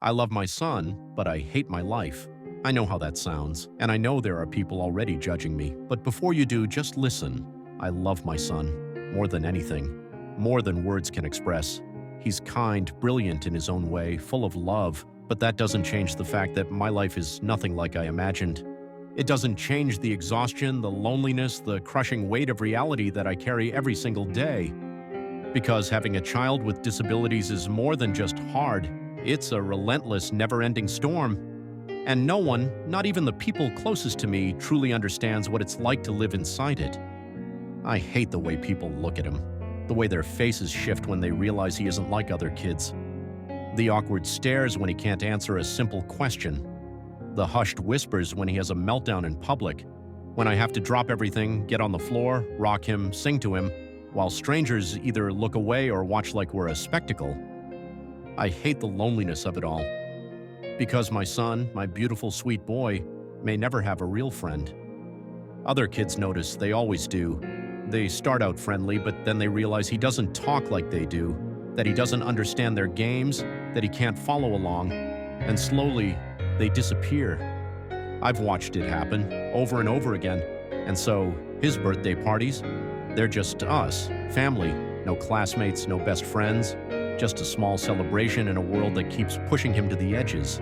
I love my son, but I hate my life. I know how that sounds, and I know there are people already judging me. But before you do, just listen. I love my son, more than anything, more than words can express. He's kind, brilliant in his own way, full of love, but that doesn't change the fact that my life is nothing like I imagined. It doesn't change the exhaustion, the loneliness, the crushing weight of reality that I carry every single day. Because having a child with disabilities is more than just hard. It's a relentless, never-ending storm. And no one, not even the people closest to me, truly understands what it's like to live inside it. I hate the way people look at him, the way their faces shift when they realize he isn't like other kids, the awkward stares when he can't answer a simple question, the hushed whispers when he has a meltdown in public, when I have to drop everything, get on the floor, rock him, sing to him, while strangers either look away or watch like we're a spectacle. I hate the loneliness of it all. Because my son, my beautiful, sweet boy, may never have a real friend. Other kids notice, they always do. They start out friendly, but then they realize he doesn't talk like they do, that he doesn't understand their games, that he can't follow along, and slowly, they disappear. I've watched it happen, over and over again, and so, his birthday parties, they're just us, family, no classmates, no best friends, just a small celebration in a world that keeps pushing him to the edges.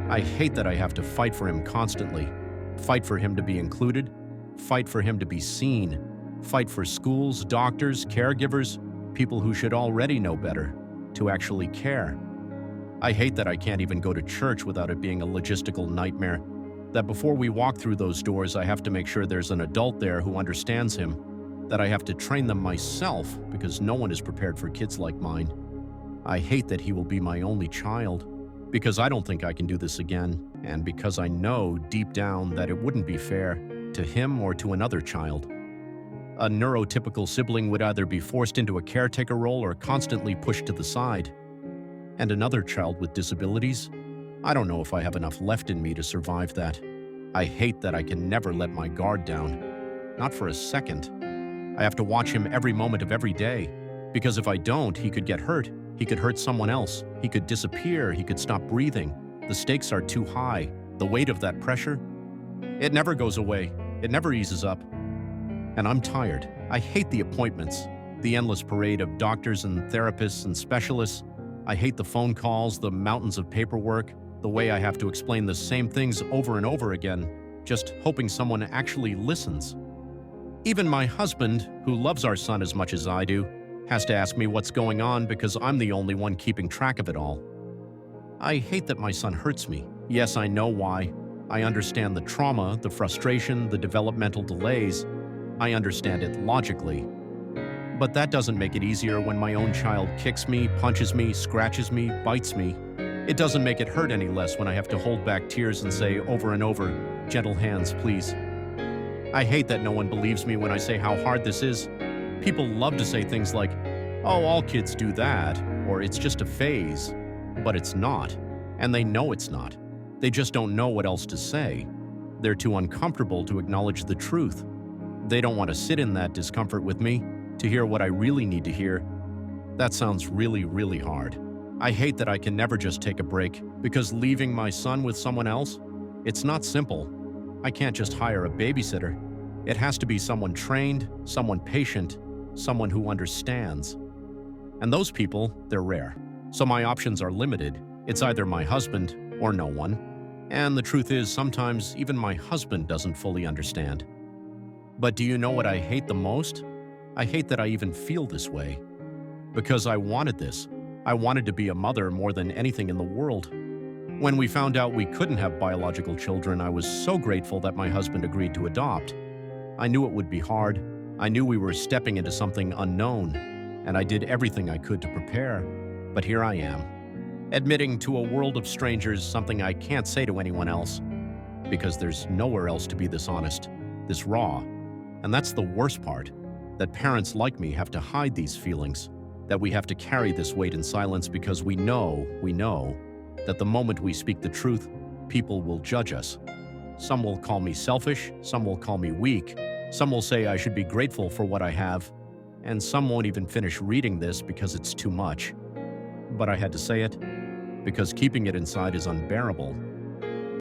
I hate that I have to fight for him constantly. Fight for him to be included. Fight for him to be seen. Fight for schools, doctors, caregivers, people who should already know better, to actually care. I hate that I can't even go to church without it being a logistical nightmare. That before we walk through those doors, I have to make sure there's an adult there who understands him. That I have to train them myself because no one is prepared for kids like mine. I hate that he will be my only child, because I don't think I can do this again, and because I know deep down that it wouldn't be fair to him or to another child. A neurotypical sibling would either be forced into a caretaker role or constantly pushed to the side. And another child with disabilities? I don't know if I have enough left in me to survive that. I hate that I can never let my guard down. Not for a second. I have to watch him every moment of every day, because if I don't, he could get hurt. He could hurt someone else. He could disappear. He could stop breathing. The stakes are too high. The weight of that pressure, it never goes away. It never eases up. And I'm tired. I hate the appointments, the endless parade of doctors and therapists and specialists. I hate the phone calls, the mountains of paperwork, the way I have to explain the same things over and over again, just hoping someone actually listens. Even my husband, who loves our son as much as I do, has to ask me what's going on because I'm the only one keeping track of it all. I hate that my son hurts me. Yes, I know why. I understand the trauma, the frustration, the developmental delays. I understand it logically. But that doesn't make it easier when my own child kicks me, punches me, scratches me, bites me. It doesn't make it hurt any less when I have to hold back tears and say over and over, "Gentle hands, please." I hate that no one believes me when I say how hard this is. People love to say things like, "Oh, all kids do that," or "It's just a phase." But it's not. And they know it's not. They just don't know what else to say. They're too uncomfortable to acknowledge the truth. They don't want to sit in that discomfort with me, to hear what I really need to hear. That sounds really, really hard. I hate that I can never just take a break, because leaving my son with someone else, it's not simple. I can't just hire a babysitter. It has to be someone trained, someone patient, someone who understands. And those people, they're rare. So my options are limited. It's either my husband or no one. And the truth is, sometimes even my husband doesn't fully understand. But do you know what I hate the most? I hate that I even feel this way. Because I wanted this. I wanted to be a mother more than anything in the world. When we found out we couldn't have biological children, I was so grateful that my husband agreed to adopt. I knew it would be hard. I knew we were stepping into something unknown, and I did everything I could to prepare. But here I am, admitting to a world of strangers something I can't say to anyone else, because there's nowhere else to be this honest, this raw. And that's the worst part, that parents like me have to hide these feelings, that we have to carry this weight in silence because we know, that the moment we speak the truth, people will judge us. Some will call me selfish, some will call me weak, some will say I should be grateful for what I have, and some won't even finish reading this because it's too much. But I had to say it. because keeping it inside is unbearable,